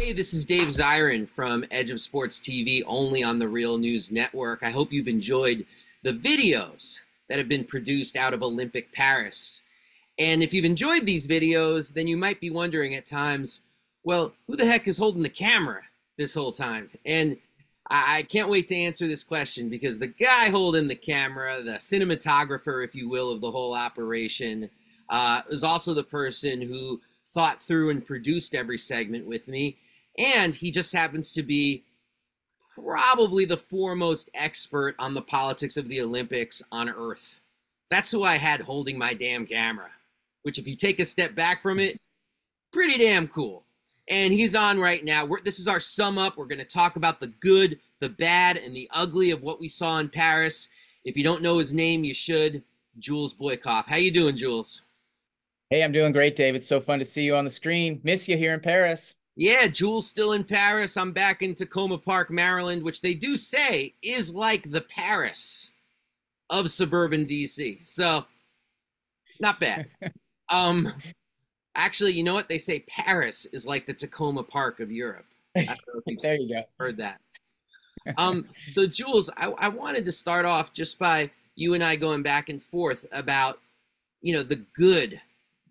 Hey, this is Dave Zirin from Edge of Sports TV, only on the Real News Network. I hope you've enjoyed the videos that have been produced out of Olympic Paris. And if you've enjoyed these videos, then you might be wondering at times, well, who the heck is holding the camera this whole time? And I can't wait to answer this question, because the guy holding the camera, the cinematographer, if you will, of the whole operation, is also the person who thought through and produced every segment with me. And he just happens to be probably the foremost expert on the politics of the Olympics on Earth. That's who I had holding my damn camera, which, if you take a step back from it, pretty damn cool. And he's on right now. This is our sum up. We're going to talk about the good, the bad, and the ugly of what we saw in Paris. If you don't know his name, you should. Jules Boykoff. How you doing, Jules? Hey, I'm doing great, Dave. It's so fun to see you on the screen. Miss you here in Paris. Yeah, Jules still in Paris. I'm back in Tacoma Park, Maryland, which they do say is like the Paris of suburban DC. So, not bad. Actually, you know what? They say Paris is like the Tacoma Park of Europe. I don't know if you've There you go. heard that. So Jules, I wanted to start off just by you and I going back and forth about, the good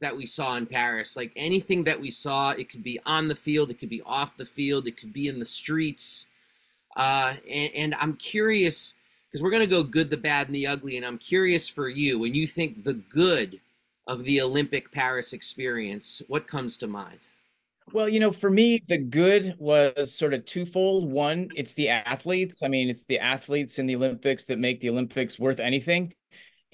that we saw in Paris. Like, anything that we saw, it could be on the field, it could be off the field, it could be in the streets. And I'm curious, because we're going to go good, the bad, and the ugly. And I'm curious for you, when you think the good of the Olympic Paris experience, what comes to mind? Well, for me, the good was sort of twofold. One, it's the athletes. I mean, it's the athletes in the Olympics that make the Olympics worth anything.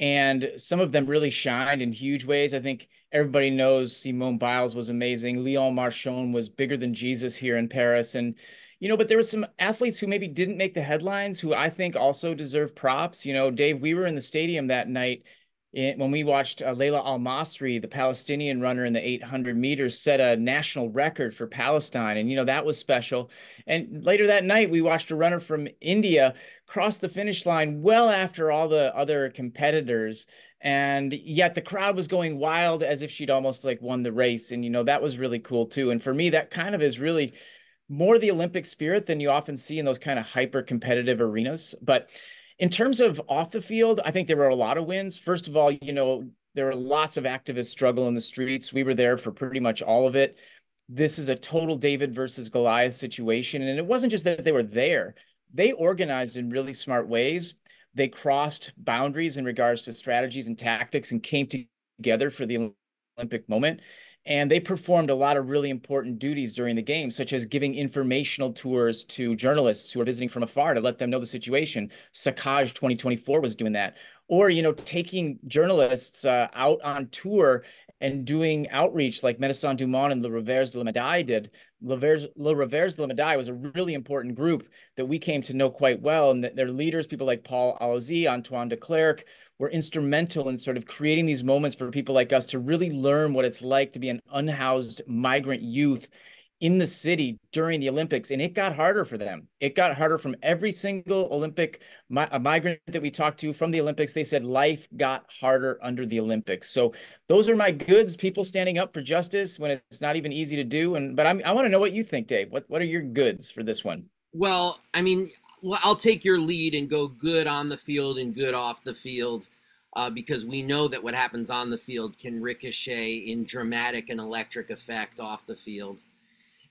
And some of them really shined in huge ways. I think everybody knows Simone Biles was amazing. Leon Marchand was bigger than Jesus here in Paris. And, but there were some athletes who maybe didn't make the headlines who I think also deserve props. Dave, we were in the stadium that night when we watched Leila Al-Masri, the Palestinian runner in the 800 meters, set a national record for Palestine. And, that was special. And later that night, we watched a runner from India cross the finish line well after all the other competitors. And yet the crowd was going wild as if she'd almost like won the race. And, that was really cool too. And for me, that kind of is really more the Olympic spirit than you often see in those kind of hyper competitive arenas. But in terms of off the field, I think there were a lot of wins. First of all, there were lots of activists struggle in the streets. We were there for pretty much all of it. This is a total David versus Goliath situation. And it wasn't just that they were there. They organized in really smart ways. They crossed boundaries in regards to strategies and tactics and came together for the Olympic moment. And they performed a lot of really important duties during the game, such as giving informational tours to journalists who are visiting from afar to let them know the situation. Saccage 2024 was doing that. Or, taking journalists out on tour and doing outreach like Médecins du Monde and Le Revers de la Médaille did. Le Revers de la Médaille was a really important group that we came to know quite well. And their leaders, people like Paul Alozi, Antoine de Klerk, were instrumental in sort of creating these moments for people like us to really learn what it's like to be an unhoused migrant youth in the city during the Olympics. And it got harder for them. It got harder from every single Olympic migrant that we talked to from the Olympics. They said life got harder under the Olympics. So those are my goods, people standing up for justice when it's not even easy to do. But I want to know what you think, Dave. What are your goods for this one? Well, I'll take your lead and go good on the field and good off the field, because we know that what happens on the field can ricochet in dramatic and electric effect off the field.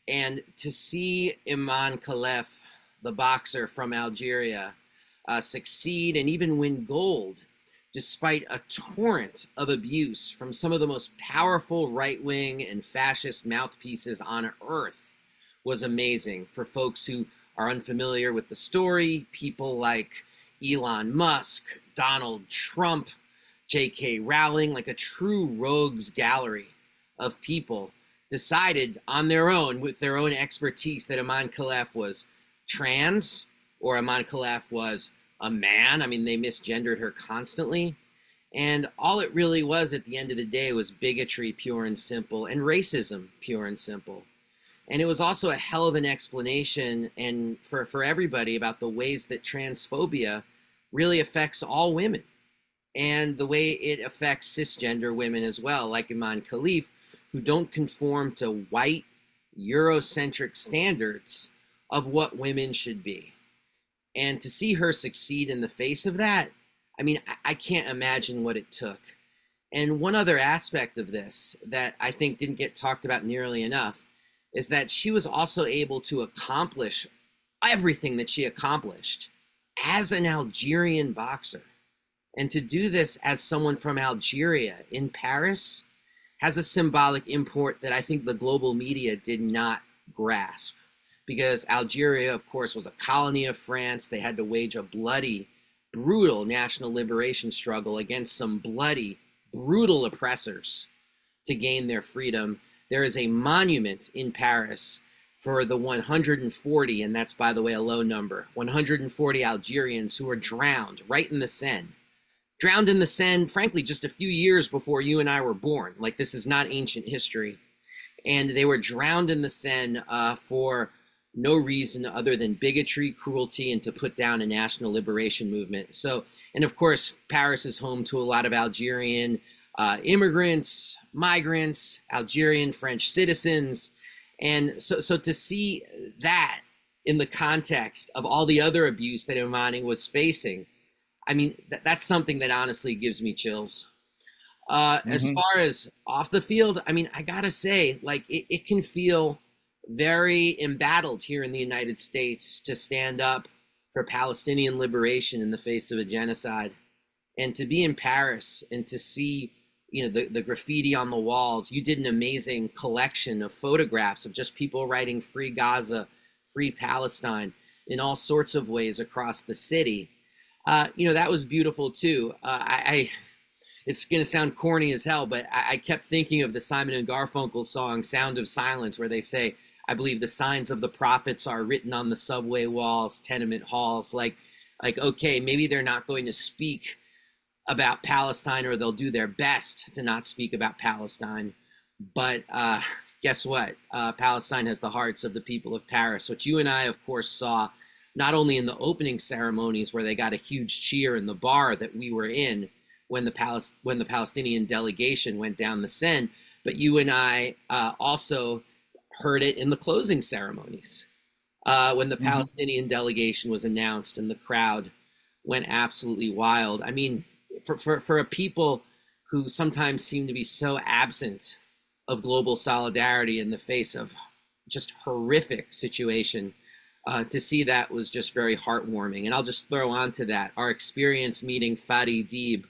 And to see Iman Khalef, the boxer from Algeria, succeed and even win gold, despite a torrent of abuse from some of the most powerful right-wing and fascist mouthpieces on earth, was amazing. For folks who are unfamiliar with the story, people like Elon Musk, Donald Trump, J.K. Rowling, like a true rogues gallery of people, decided on their own, with their own expertise, that Iman Khalef was trans, or Iman Khalef was a man. They misgendered her constantly. And all it really was at the end of the day was bigotry, pure and simple, and racism, pure and simple. And it was also a hell of an explanation and for everybody about the ways that transphobia really affects all women, and the way it affects cisgender women as well, like Iman Khalif, who don't conform to white, Eurocentric standards of what women should be. And to see her succeed in the face of that, I mean, I can't imagine what it took. And one other aspect of this that I think didn't get talked about nearly enough is that she was also able to accomplish everything that she accomplished as an Algerian boxer. And to do this as someone from Algeria in Paris has a symbolic import that I think the global media did not grasp. Because Algeria, of course, was a colony of France. They had to wage a bloody, brutal national liberation struggle against some bloody, brutal oppressors to gain their freedom. There is a monument in Paris for the 140, and that's, by the way, a low number, 140 Algerians who were drowned right in the Seine. Drowned in the Seine, frankly, just a few years before you and I were born. Like, this is not ancient history. And they were drowned in the Seine for no reason other than bigotry, cruelty, and to put down a national liberation movement. So, and of course, Paris is home to a lot of Algerian immigrants, migrants, Algerian French citizens. And so to see that in the context of all the other abuse that Imani was facing, I mean, that's something that honestly gives me chills. As far as off the field, I mean, I gotta say, like, it can feel very embattled here in the United States to stand up for Palestinian liberation in the face of a genocide. And to be in Paris and to see, you know, the graffiti on the walls. You did an amazing collection of photographs of just people writing "Free Gaza, Free Palestine" in all sorts of ways across the city. You know, that was beautiful too. It's going to sound corny as hell, but I kept thinking of the Simon and Garfunkel song "Sound of Silence," where they say, I believe the signs of the prophets are written on the subway walls, tenement halls. Like, okay, maybe they're not going to speak about Palestine, or they'll do their best to not speak about Palestine. But guess what? Palestine has the hearts of the people of Paris, which you and I, of course, saw not only in the opening ceremonies where they got a huge cheer in the bar that we were in when the Palestinian delegation went down the Seine, but you and I also heard it in the closing ceremonies when the Palestinian delegation was announced and the crowd went absolutely wild. I mean, for a people who sometimes seem to be so absent of global solidarity in the face of just horrific situation, to see that was just very heartwarming. And I'll just throw onto that our experience meeting Fadi Deeb,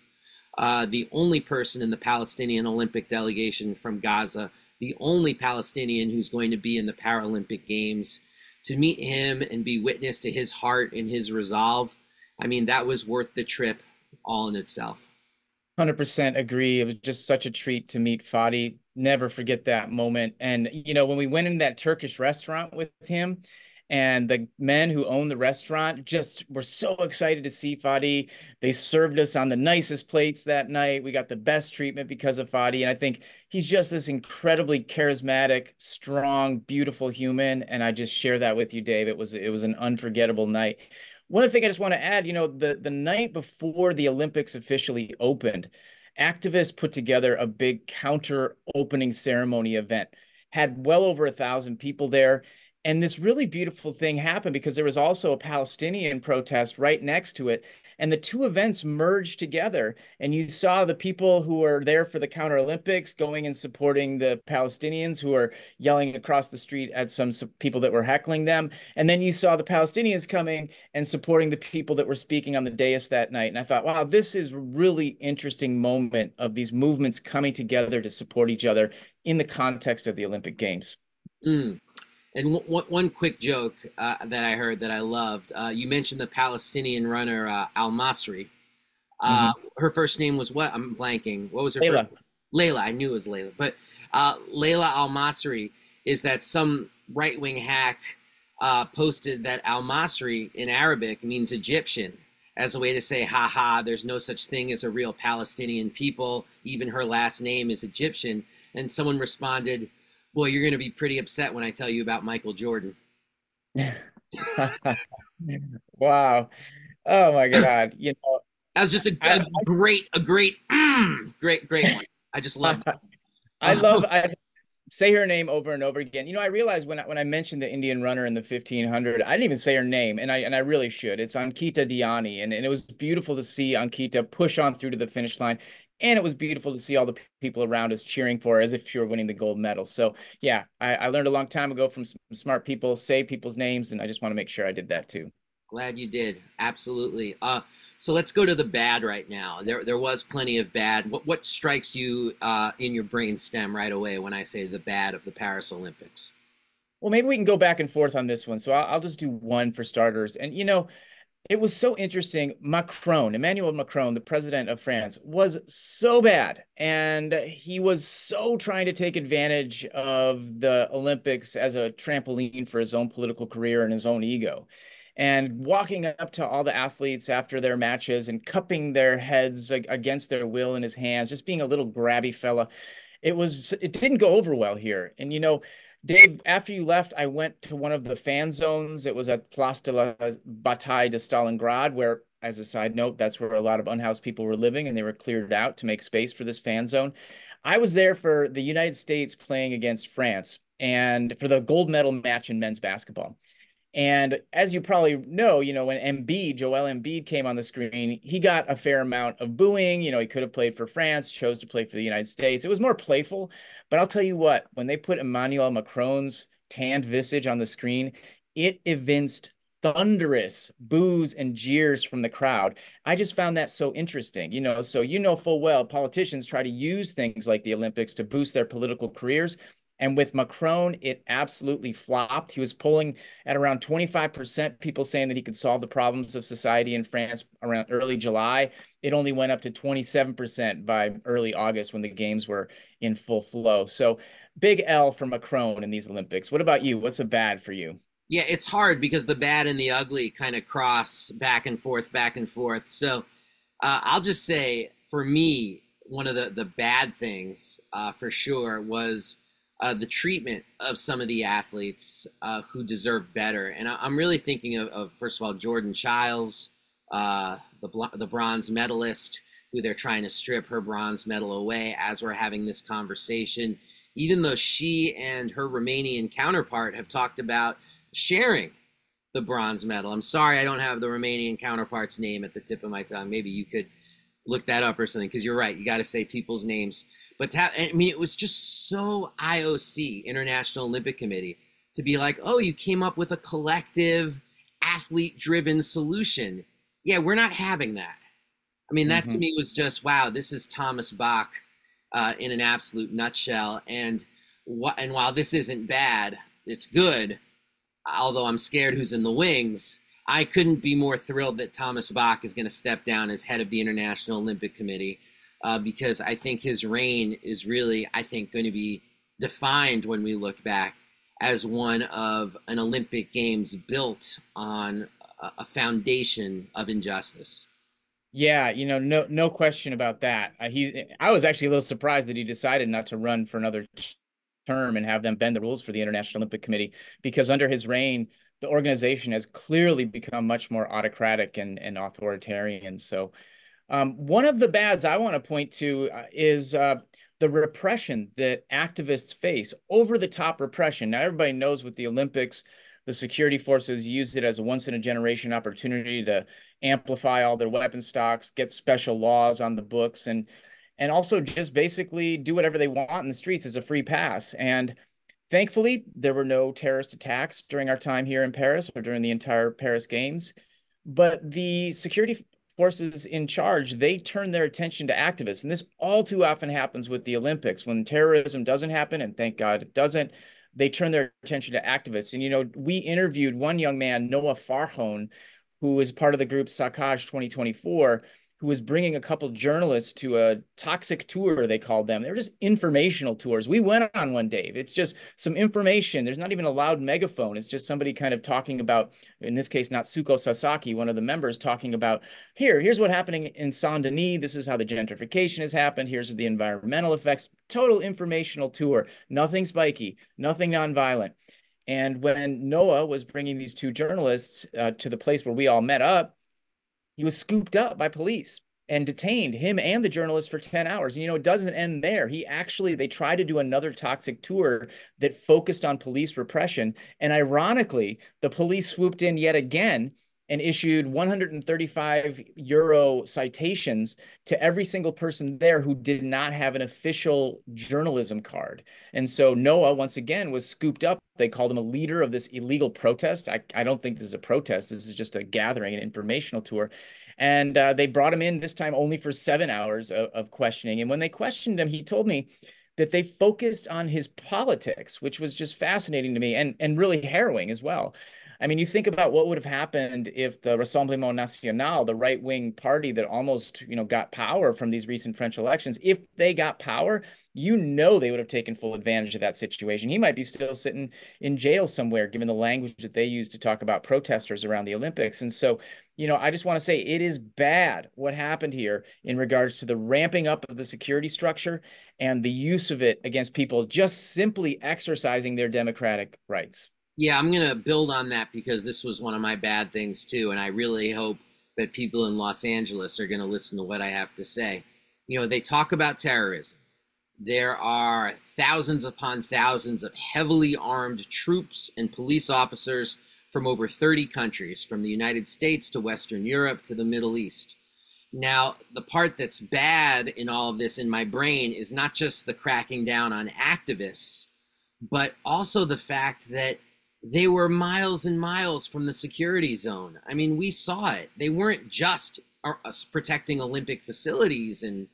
the only person in the Palestinian Olympic delegation from Gaza, the only Palestinian who's going to be in the Paralympic Games. To meet him and be witness to his heart and his resolve, I mean, that was worth the trip all in itself. 100% agree. It was just such a treat to meet Fadi. Never forget that moment. And, you know, when we went in that Turkish restaurant with him, and the men who own the restaurant just were so excited to see Fadi. They served us on the nicest plates that night. We got the best treatment because of Fadi. And I think he's just this incredibly charismatic, strong, beautiful human. And I just share that with you, Dave. It was an unforgettable night. One thing I just want to add, you know, the night before the Olympics officially opened, activists put together a big counter opening ceremony event, had well over 1,000 people there. And this really beautiful thing happened because there was also a Palestinian protest right next to it. And the two events merged together. And you saw the people who were there for the Counter Olympics going and supporting the Palestinians who are yelling across the street at some people that were heckling them. And then you saw the Palestinians coming and supporting the people that were speaking on the dais that night. And I thought, wow, this is a really interesting moment of these movements coming together to support each other in the context of the Olympic Games. Mm. And one quick joke that I heard that I loved. You mentioned the Palestinian runner Al-Masri. Her first name was what? I'm blanking. What was her Layla. first name? Layla. I knew it was Layla. But Layla Al-Masri is that some right-wing hack posted that Al-Masri in Arabic means Egyptian as a way to say, ha ha, there's no such thing as a real Palestinian people. Even her last name is Egyptian. And someone responded, boy, you're going to be pretty upset when I tell you about Michael Jordan. Wow. Oh my God. You know, That was just a great, great one. I just love it. I love, say her name over and over again. I realized when I mentioned the Indian runner in the 1500, I didn't even say her name, and I really should. It's Ankita Diani, and it was beautiful to see Ankita push on through to the finish line. And it was beautiful to see all the people around us cheering for her as if she were winning the gold medal. So yeah, I learned a long time ago from some smart people, say people's names, and I just want to make sure I did that too. Glad you did. Absolutely. So let's go to the bad right now. There was plenty of bad. What strikes you in your brain stem right away when I say the bad of the Paris Olympics? Well, maybe we can go back and forth on this one. So I'll just do one for starters. And it was so interesting. Emmanuel Macron, the president of France, was so bad. And he was so trying to take advantage of the Olympics as a trampoline for his own political career and his own ego. And walking up to all the athletes after their matches and cupping their heads against their will in his hands, just being a little grabby fella. It didn't go over well here. And Dave, after you left, I went to one of the fan zones. It was at Place de la Bataille de Stalingrad, where, as a side note, that's where a lot of unhoused people were living, and they were cleared out to make space for this fan zone. I was there for the United States playing against France and for the gold medal match in men's basketball. And as you probably know, when Joel Embiid came on the screen, he got a fair amount of booing. He could have played for France, chose to play for the United States. It was more playful. But I'll tell you what, when they put Emmanuel Macron's tanned visage on the screen, it evinced thunderous boos and jeers from the crowd. I just found that so interesting. So full well politicians try to use things like the Olympics to boost their political careers. And with Macron, it absolutely flopped. He was polling at around 25%, people saying that he could solve the problems of society in France around early July. It only went up to 27% by early August when the games were in full flow. So big L for Macron in these Olympics. What about you? What's a bad for you? Yeah, it's hard because the bad and the ugly kind of cross back and forth, back and forth. So I'll just say, for me, one of the bad things for sure was the treatment of some of the athletes who deserve better. And I'm really thinking of, first of all, Jordan Childs, the bronze medalist, who they're trying to strip her bronze medal away as we're having this conversation, even though she and her Romanian counterpart have talked about sharing the bronze medal. I'm sorry I don't have the Romanian counterpart's name at the tip of my tongue. Maybe you could look that up or something, because you're right. You got to say people's names. But it was just so IOC, International Olympic Committee, to be like, oh, you came up with a collective athlete-driven solution. Yeah, we're not having that. That to me was just, wow, this is Thomas Bach in an absolute nutshell. And while this isn't bad, it's good. Although I'm scared who's in the wings, I couldn't be more thrilled that Thomas Bach is going to step down as head of the International Olympic Committee, because I think his reign is really, going to be defined when we look back as one of an Olympic Games built on a foundation of injustice. Yeah, no question about that. I was actually a little surprised that he decided not to run for another term and have them bend the rules for the International Olympic Committee, because under his reign, the organization has clearly become much more autocratic and authoritarian. So one of the bads I want to point to is the repression that activists face, over the top repression. Now, everybody knows with the Olympics, the security forces used it as a once in a generation opportunity to amplify all their weapon stocks, get special laws on the books, and also just basically do whatever they want in the streets as a free pass. And thankfully, there were no terrorist attacks during our time here in Paris or during the entire Paris Games. But the security forces in charge, they turn their attention to activists. And this all too often happens with the Olympics. When terrorism doesn't happen, and thank God it doesn't, they turn their attention to activists. And, we interviewed one young man, Noah Farhone, who is part of the group Saccage 2024, who was bringing a couple journalists to a toxic tour, they called them. They were just informational tours. We went on one, Dave. It's just some information. There's not even a loud megaphone. It's just somebody kind of talking about, in this case, Natsuko Sasaki, one of the members, talking about, here's what happening in Saint-Denis. This is how the gentrification has happened. Here's the environmental effects. Total informational tour. Nothing spiky, nothing nonviolent. And when Noah was bringing these two journalists to the place where we all met up, he was scooped up by police. and detained him and the journalist for 10 hours. And, it doesn't end there. They tried to do another toxic tour that focused on police repression. And ironically, the police swooped in yet again and issued €135 citations to every single person there who did not have an official journalism card. And so Noah, once again, was scooped up. They called him a leader of this illegal protest. I don't think this is a protest. This is just a gathering, an informational tour. And they brought him in this time only for 7 hours of questioning. And when they questioned him, he told me that they focused on his politics, which was just fascinating to me and really harrowing as well. I mean, you think about what would have happened if the Rassemblement National, the right-wing party that almost, got power from these recent French elections, if they got power, they would have taken full advantage of that situation. He might be still sitting in jail somewhere, given the language that they use to talk about protesters around the Olympics. And so, I just want to say it is bad what happened here in regards to the ramping up of the security structure and the use of it against people just simply exercising their democratic rights. Yeah, I'm going to build on that because this was one of my bad things too. And I really hope that people in Los Angeles are going to listen to what I have to say. They talk about terrorism. There are thousands upon thousands of heavily armed troops and police officers from over 30 countries, from the United States to Western Europe to the Middle East. Now, the part that's bad in all of this in my brain is not just the cracking down on activists, but also the fact that they were miles and miles from the security zone. I mean, we saw it. They weren't just protecting Olympic facilities and,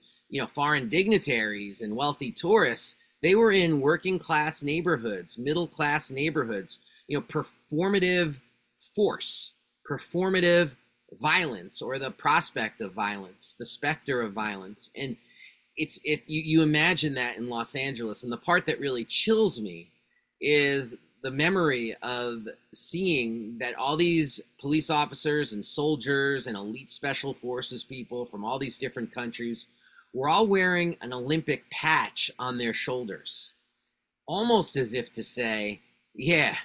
foreign dignitaries and wealthy tourists. They were in working class neighborhoods, middle class neighborhoods, performative force, performative violence, or the prospect of violence, the specter of violence. And you imagine that in Los Angeles. And the part that really chills me is the memory of seeing that all these police officers and soldiers and elite special forces people from all these different countries were all wearing an Olympic patch on their shoulders, almost as if to say, yeah,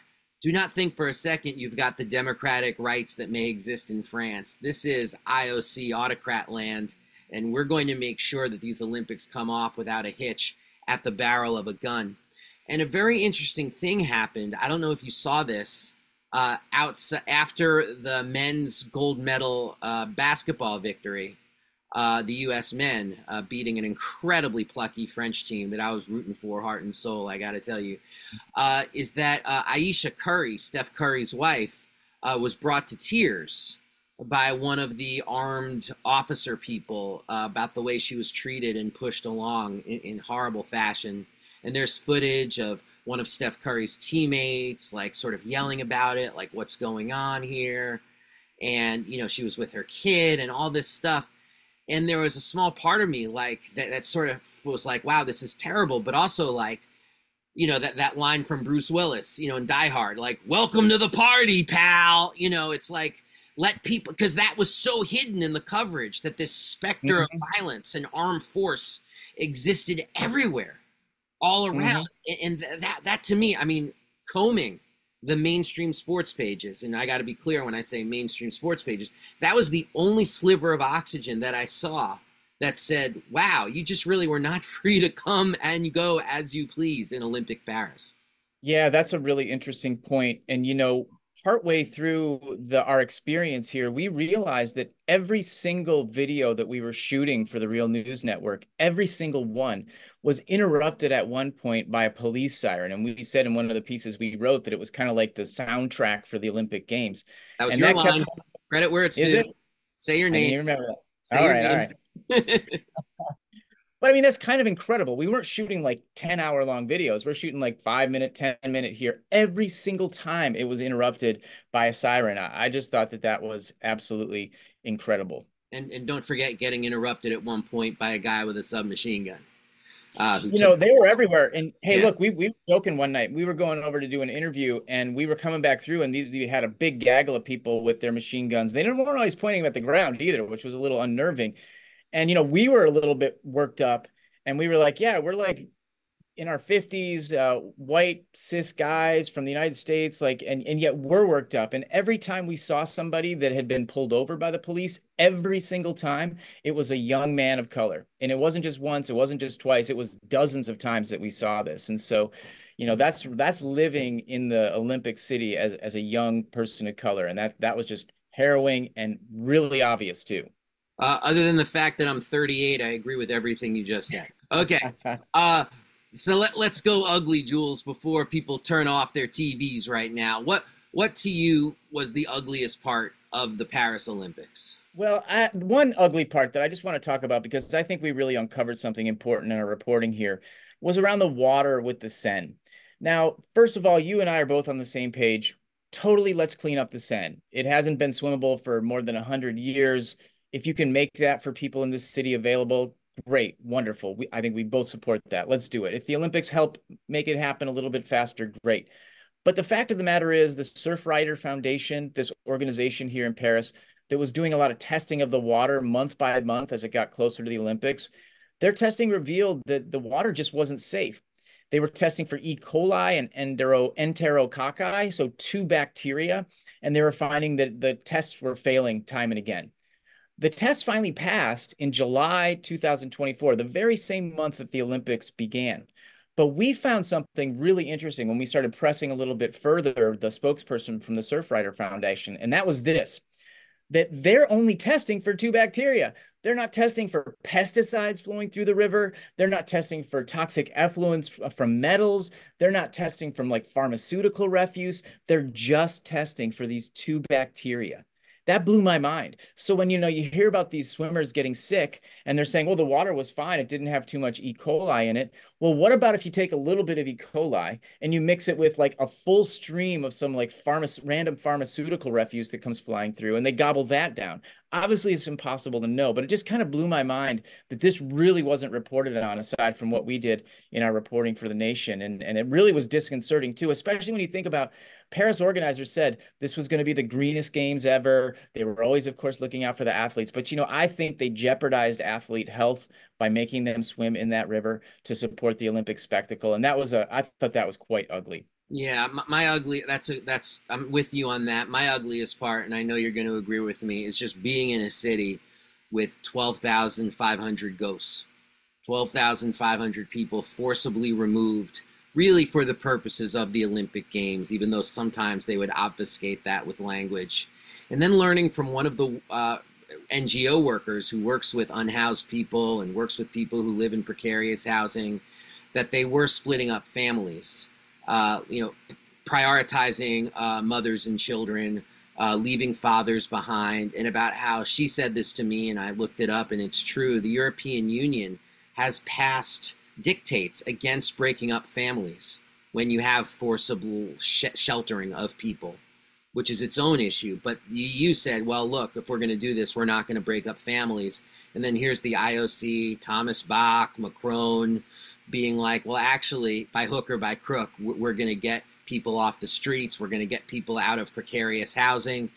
do not think for a second you've got the democratic rights that may exist in France. This is IOC autocrat land, and we're going to make sure that these Olympics come off without a hitch at the barrel of a gun. And a very interesting thing happened. I don't know if you saw this after the men's gold medal basketball victory, the U.S. men beating an incredibly plucky French team that I was rooting for, heart and soul, I got to tell you, is that Aisha Curry, Steph Curry's wife, was brought to tears by one of the armed officer people about the way she was treated and pushed along in horrible fashion. And there's footage of one of Steph Curry's teammates, like, sort of yelling about it, like, what's going on here? And, she was with her kid and all this stuff. And there was a small part of me, like, that sort of was like, wow, this is terrible. But also, like, that line from Bruce Willis, in Die Hard, like, welcome to the party, pal. It's like, let people, because that was so hidden in the coverage, that this specter of violence and armed force existed everywhere, all around. And that to me, I mean, combing the mainstream sports pages, and I got to be clear when I say mainstream sports pages, that was the only sliver of oxygen that I saw that said, wow, you just really were not free to come and go as you please in Olympic Paris. Yeah, that's a really interesting point. And, partway through our experience here, we realized that every single video that we were shooting for the Real News Network, every single one was interrupted at one point by a police siren. And we said in one of the pieces we wrote that it was kind of like the soundtrack for the Olympic Games. That was your line. Credit where it's due. Is it? Say your name. I can remember that. Say your name. All right. But I mean, that's kind of incredible. We weren't shooting like 10-hour-long videos. We're shooting like 5-minute, 10-minute here. Every single time it was interrupted by a siren. I just thought that was absolutely incredible. And don't forget getting interrupted at one point by a guy with a submachine gun. They were everywhere. And hey, look, we were joking one night. We were going over to do an interview, and we were coming back through, and we had a big gaggle of people with their machine guns. They weren't always pointing them at the ground either, which was a little unnerving. And, we were a little bit worked up, and we were like, yeah, we're like in our 50s, white cis guys from the United States, like, and yet we're worked up. And every time we saw somebody that had been pulled over by the police, every single time it was a young man of color. And it wasn't just once, it wasn't just twice, it was dozens of times that we saw this. And so, that's living in the Olympic City as a young person of color. And that was just harrowing and really obvious too. Other than the fact that I'm 38, I agree with everything you just said. Okay. So let's go ugly, Jules, before people turn off their TVs right now. What to you was the ugliest part of the Paris Olympics? Well, one ugly part that I just want to talk about, because I think we really uncovered something important in our reporting here, was around the water with the Seine. Now, first of all, you and I are both on the same page. Totally, let's clean up the Seine. It hasn't been swimmable for more than 100 years. If you can make that for people in this city available, great, wonderful. I think we both support that. Let's do it. If the Olympics help make it happen a little bit faster, great. But the fact of the matter is, the Surfrider Foundation, this organization here in Paris that was doing a lot of testing of the water month by month as it got closer to the Olympics, their testing revealed that the water just wasn't safe. They were testing for E. coli and enterococci, so two bacteria, and they were finding that the tests were failing time and again. The test finally passed in July 2024, the very same month that the Olympics began. But we found something really interesting when we started pressing a little bit further, the spokesperson from the Surfrider Foundation, and that was this: that they're only testing for two bacteria. They're not testing for pesticides flowing through the river. They're not testing for toxic effluents from metals. They're not testing from like pharmaceutical refuse. They're just testing for these two bacteria. That blew my mind. So when, you hear about these swimmers getting sick and they're saying, well, the water was fine, it didn't have too much E. coli in it. Well, what about if you take a little bit of E. coli and you mix it with like a full stream of some like random pharmaceutical refuse that comes flying through, and they gobble that down? Obviously, it's impossible to know, but it just kind of blew my mind that this really wasn't reported on, aside from what we did in our reporting for the nation. And it really was disconcerting too, especially when you think about Paris organizers said this was going to be the greenest games ever. They were always, of course, looking out for the athletes. But, I think they jeopardized athlete health by making them swim in that river to support the Olympic spectacle. And I thought that was quite ugly. Yeah, my ugly. I'm with you on that. My ugliest part, and I know you're going to agree with me, is just being in a city with 12,500 ghosts, 12,500 people forcibly removed, really for the purposes of the Olympic Games, even though sometimes they would obfuscate that with language. And then learning from one of the NGO workers who works with unhoused people and works with people who live in precarious housing, that they were splitting up families. Prioritizing mothers and children, leaving fathers behind, and about how she said this to me, and I looked it up, and it's true. The European Union has passed dictates against breaking up families when you have forcible sheltering of people, which is its own issue. But you said, well, look, if we're going to do this, we're not going to break up families. And then here's the IOC, Thomas Bach, Macron, being like, well, actually, by hook or by crook, we're going to get people off the streets. We're going to get people out of precarious housing.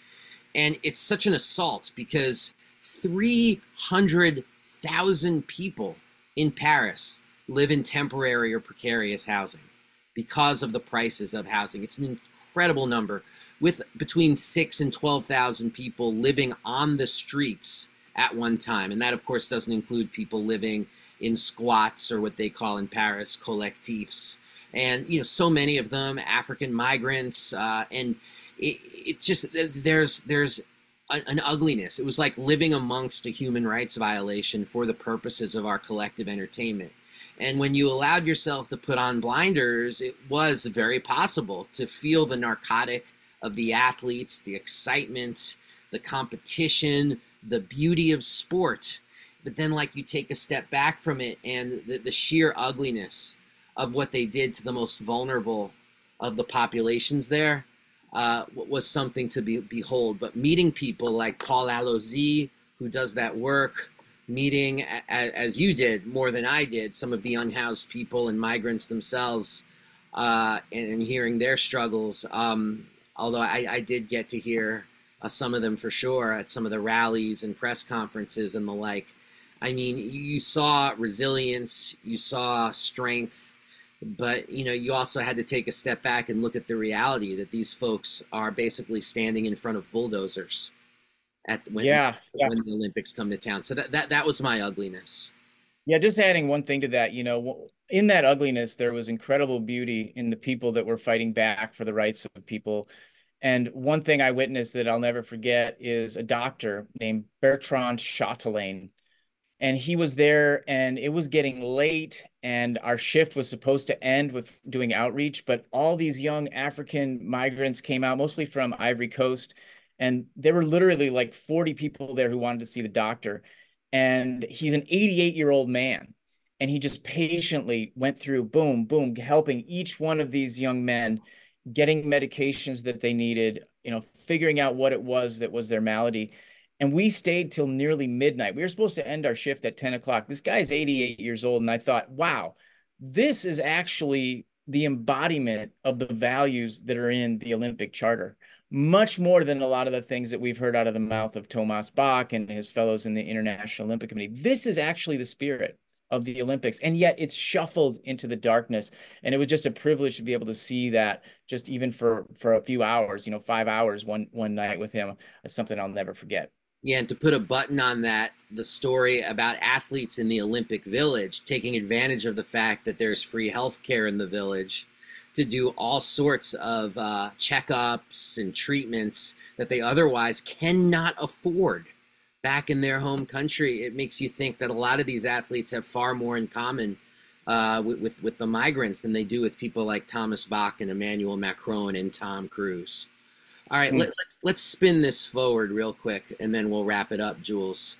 And it's such an assault because 300,000 people in Paris live in temporary or precarious housing because of the prices of housing. It's an incredible number, with between 6,000 and 12,000 people living on the streets at one time. And that, of course, doesn't include people living in squats, or what they call in Paris collectifs, and so many of them African migrants, and it just there's an ugliness. It was like living amongst a human rights violation for the purposes of our collective entertainment. And when you allowed yourself to put on blinders, it was very possible to feel the narcotic of the athletes, the excitement, the competition, the beauty of sport. But then, you take a step back from it, and the sheer ugliness of what they did to the most vulnerable of the populations there was something to behold. But meeting people like Paul Alozi, who does that work, meeting, as you did, more than I did, some of the unhoused people and migrants themselves, and hearing their struggles, although I did get to hear some of them for sure at some of the rallies and press conferences and the like. I mean, you saw resilience, you saw strength, But you also had to take a step back and look at the reality that these folks are basically standing in front of bulldozers at Yeah, yeah. when the Olympics come to town. So that was my ugliness. Yeah, just adding one thing to that, in that ugliness, there was incredible beauty in the people that were fighting back for the rights of people. And one thing I witnessed that I'll never forget is a doctor named Bertrand Chatelain. And he was there, and it was getting late, and our shift was supposed to end with doing outreach, but all these young African migrants came out, mostly from Ivory Coast, and there were literally like 40 people there who wanted to see the doctor. And he's an 88-year-old man, and he just patiently went through, boom, boom, helping each one of these young men getting medications that they needed, figuring out what it was that was their malady. And we stayed till nearly midnight. We were supposed to end our shift at 10 o'clock. This guy's 88 years old. And I thought, wow, this is actually the embodiment of the values that are in the Olympic Charter, much more than a lot of the things that we've heard out of the mouth of Thomas Bach and his fellows in the International Olympic Committee. This is actually the spirit of the Olympics, and yet it's shuffled into the darkness. And it was just a privilege to be able to see that, just even for a few hours, 5 hours one night with him, is something I'll never forget. Yeah, and to put a button on that, the story about athletes in the Olympic Village taking advantage of the fact that there's free health care in the village to do all sorts of checkups and treatments that they otherwise cannot afford back in their home country. It makes you think that a lot of these athletes have far more in common with the migrants than they do with people like Thomas Bach and Emmanuel Macron and Tom Cruise. All right, let's spin this forward real quick, and then we'll wrap it up, Jules.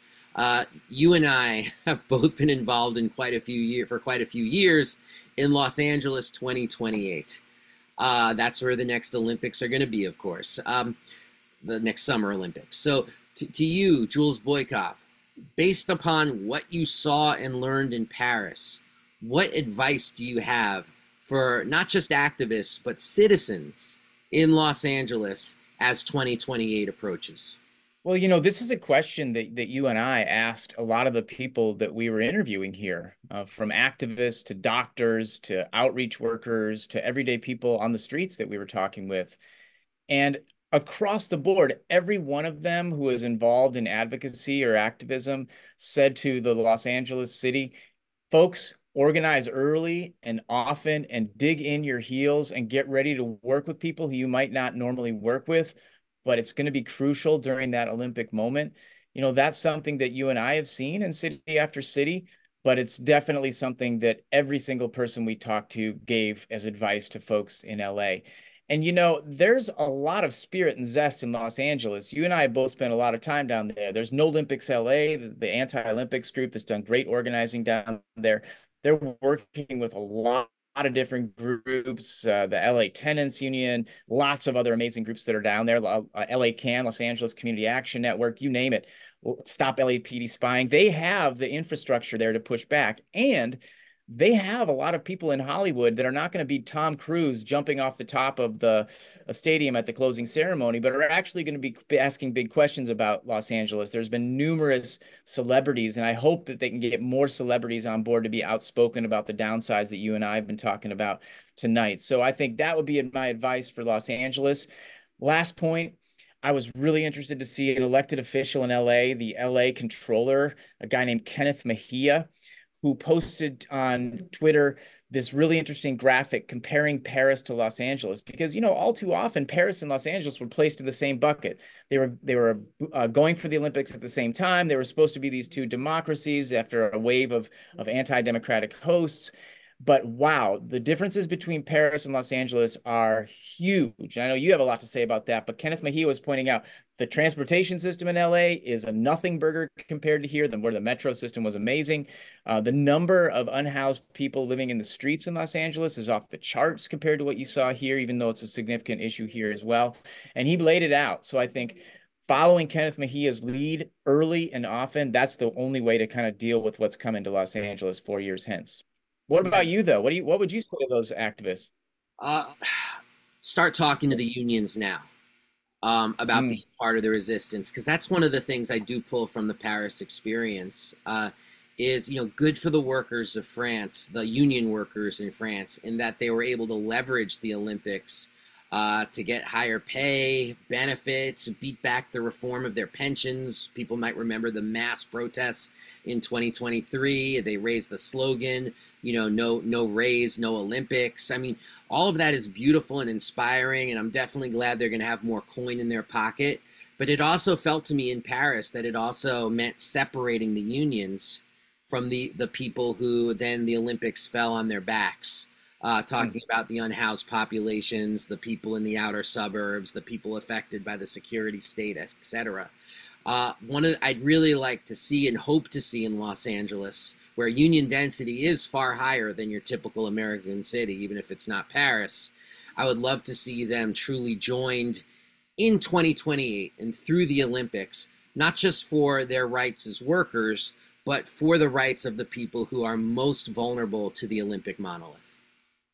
You and I have both been involved in quite a few years in Los Angeles 2028. That's where the next Olympics are going to be, of course, the next Summer Olympics. So to you, Jules Boykoff, based upon what you saw and learned in Paris, what advice do you have for not just activists, but citizens in Los Angeles as 2028 approaches? Well, this is a question that you and I asked a lot of the people that we were interviewing here, from activists to doctors to outreach workers to everyday people on the streets that we were talking with. And across the board, every one of them who was involved in advocacy or activism said to the Los Angeles city, folks, organize early and often and dig in your heels and get ready to work with people who you might not normally work with, but it's going to be crucial during that Olympic moment. That's something that you and I have seen in city after city, but it's definitely something that every single person we talked to gave as advice to folks in LA. And there's a lot of spirit and zest in Los Angeles. You and I have both spent a lot of time down there. There's No Olympics LA, the anti-Olympics group that's done great organizing down there. They're working with a lot of different groups, the LA Tenants Union, lots of other amazing groups that are down there, LA CAN, Los Angeles Community Action Network, you name it. Stop LAPD Spying. They have the infrastructure there to push back. And they have a lot of people in Hollywood that are not going to be Tom Cruise jumping off the top of the stadium at the closing ceremony, but are actually going to be asking big questions about Los Angeles. There's been numerous celebrities, and I hope that they can get more celebrities on board to be outspoken about the downsides that you and I have been talking about tonight. So I think that would be my advice for Los Angeles. Last point. I was really interested to see an elected official in LA, the LA controller, a guy named Kenneth Mejia, who posted on Twitter this really interesting graphic comparing Paris to Los Angeles, because all too often Paris and Los Angeles were placed in the same bucket. They were going for the Olympics at the same time. They were supposed to be these two democracies after a wave of anti-democratic hosts. But wow, the differences between Paris and Los Angeles are huge. And I know you have a lot to say about that, but Kenneth Mejia was pointing out the transportation system in LA is a nothing burger compared to here, where the metro system was amazing. The number of unhoused people living in the streets in Los Angeles is off the charts compared to what you saw here, even though it's a significant issue here as well. And he laid it out. So I think following Kenneth Mejia's lead early and often, that's the only way to kind of deal with what's coming to Los Angeles 4 years hence. What about you, though? What would you say to those activists? Uh, Start talking to the unions now about being part of the resistance, because that's one of the things I do pull from the Paris experience. is, good for the workers of France, the union workers in France, in that they were able to leverage the Olympics to get higher pay, benefits, beat back the reform of their pensions. People might remember the mass protests in 2023. They raised the slogan, no raise, no Olympics. I mean, all of that is beautiful and inspiring, and I'm definitely glad they're going to have more coin in their pocket. But it also felt to me in Paris that it also meant separating the unions from the people who then the Olympics fell on their backs, talking about the unhoused populations, the people in the outer suburbs, the people affected by the security state, etc. I'd really like to see and hope to see in Los Angeles, where union density is far higher than your typical American city, even if it's not Paris. I would love to see them truly joined in 2028 and through the Olympics, not just for their rights as workers, but for the rights of the people who are most vulnerable to the Olympic monolith.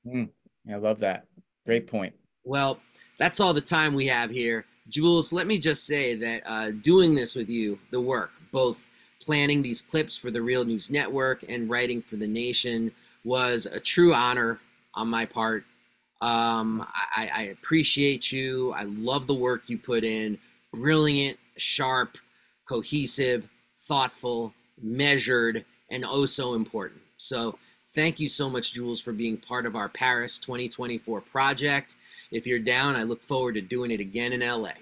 I love that. Great point. Well, that's all the time we have here. Jules, let me just say that doing this with you, the work, both planning these clips for the Real News Network and writing for The Nation, was a true honor on my part. I appreciate you. I love the work you put in. Brilliant, sharp, cohesive, thoughtful, measured, and oh so important. So thank you so much, Jules, for being part of our Paris 2024 project. If you're down, I look forward to doing it again in LA.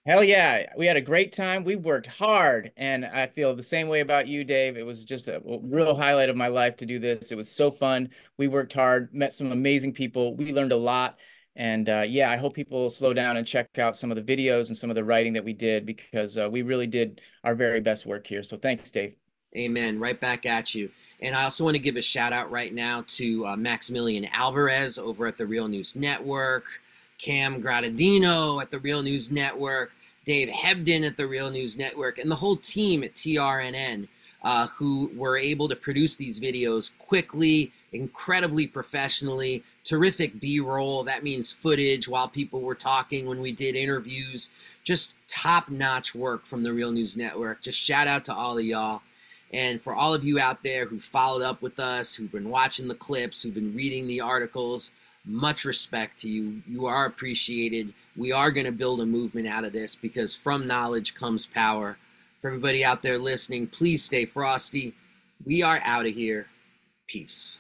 Hell yeah. We had a great time. We worked hard, and I feel the same way about you, Dave. It was just a real highlight of my life to do this. It was so fun. We worked hard, met some amazing people. We learned a lot. And yeah, I hope people slow down and check out some of the videos and some of the writing that we did, because we really did our very best work here. So thanks, Dave. Amen. Right back at you. And I also want to give a shout out right now to Maximilian Alvarez over at the Real News Network, Cam Gradadino at the Real News Network, Dave Hebden at the Real News Network, and the whole team at TRNN who were able to produce these videos quickly, incredibly professionally, terrific B-roll. That means footage while people were talking when we did interviews. Just top-notch work from the Real News Network. Just shout out to all of y'all. And for all of you out there who followed up with us, who've been watching the clips, who've been reading the articles, much respect to you. You are appreciated. We are going to build a movement out of this, because from knowledge comes power. For everybody out there listening, please stay frosty. We are out of here. Peace.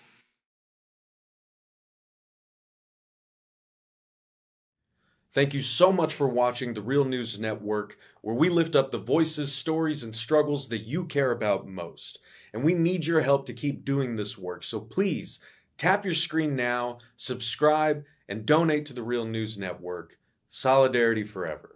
Thank you so much for watching the Real News Network, where we lift up the voices, stories, and struggles that you care about most. And we need your help to keep doing this work. So please, tap your screen now, subscribe, and donate to the Real News Network. Solidarity forever.